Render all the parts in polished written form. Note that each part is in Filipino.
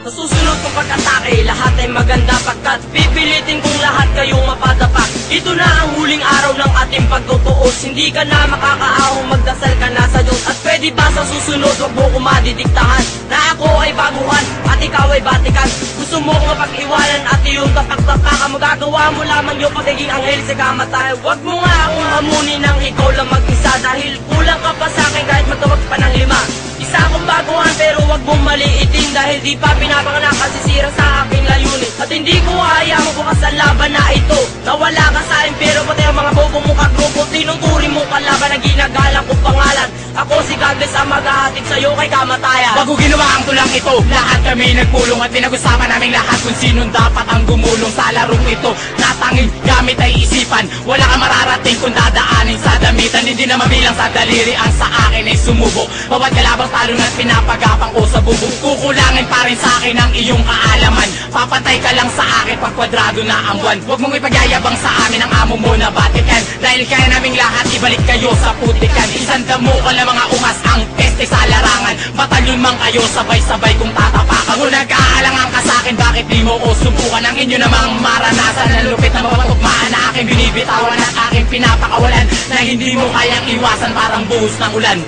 Sa susunod kong pag-atake, lahat ay maganda pagkat pipilitin kong lahat kayong mapadapak. Ito na ang huling araw ng ating pagtutuos. Hindi ka na makakaahong, magdasal ka na sa Diyos. At pwede ba sa susunod wag mo ko madidiktahan na ako ay baguhan at ikaw ay batikan. Gusto mo kong mapag-iwanan at iyong tapak-tapakan. Magagawa mo lamang yung pagiging anghel sa kamatayan. Wag mo nga akong hamunin ng ikaw lang mag-isa, dahil kulang ka pa sa akin kahit magtawag pa ng 5. Isa akong baguhan pero wag mong maliitin, dahil di pa pinapanganak kasi sira sa aking layunin. At hindi ko hayaan bukas ang laban na ito. Nawala ka sa akin pero pati ang mga bobo mo kagrupo, tinuturi mo kalaban na ginagalang kong pangalan. Ako si Godless ang maghahatid sa'yo kay kamatayan. Bago ginawa ang tulang ito, lahat kami nagpulong at pinag-usapan namin lahat kung sinong dapat ang gumulong sa larong ito. Natanging gamit ay isipan, wala kang mararating kung dadaanin sa damitan. Hindi na mabilang sa daliri ang sa akin ay sumubo. Bawat kalabang talon at pinapagapang ko sa bubog. Kukulangin pa rin sa akin ang iyong kaalaman. Papatay ka lang sa akin pag kwadrado na ang buwan. Huwag mong ipagyayabang sa amin ang amo mo na batikan, dahil kaya naming lahat ibalik kayo sa putikan. Isang damo ka lang mga ungas ang peste sa larangan. Batalyon man kayo, sabay-sabay kung tatapakan. Kung nag-aalangan ka sa akin, bakit di mo ko subukan ang inyo namang maranasan? Ang lupit na mabatugmaan na aking binibitawan at aking pinapakawalan, na hindi mo kayang iwasan parang buhos ng ulan.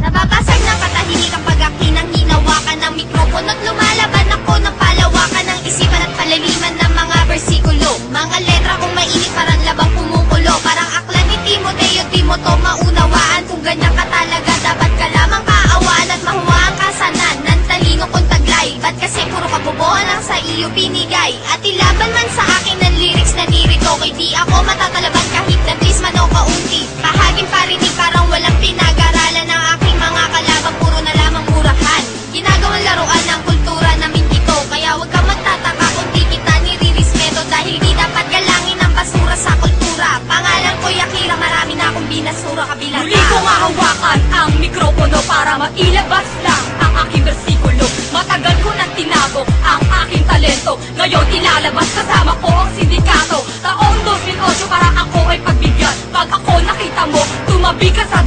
Nababasag ng katahimikan pag aking hinawakan ng mikropono at lumalaban ako ng palawakan ng isipan at palaliman ng mga bersikulo. Mga letra kong mainit parang labang kumukulo, parang aklan ni Timoteo, di mo to maunawaan. Kung ganyan ka talaga, dapat ka lamang kaawaan at mahuwa ang kasanan ng talino kong taglay. Ba't kasi puro kabobohan lang sa iyo pinigay? At ilaban man sa akin ng lyrics na nirito, kay di ako matatalaban kahit na please man o kaunti. Pahaging parinig parang walang pinag-aralan ng aking mga kalabang, puro na lamang murahan. Ginagawang laruan ng kultura namin dito, kaya huwag ka magtataka kung di kita nirirespeto, dahil di dapat galangin ang basura sa kultura. Pangalan ko Yakira, marami na akong binasura kabilang. Muli ko nga hawakan ang mikropono para mailabas lang ang aking bersikulo. Matagal ko nang tinabok ang aking talento, ngayon ilalabas kasama ko ang sindikato. Taong 2008 para ako ay pagbigyan. Pag ako nakita mo, tumabi ka sa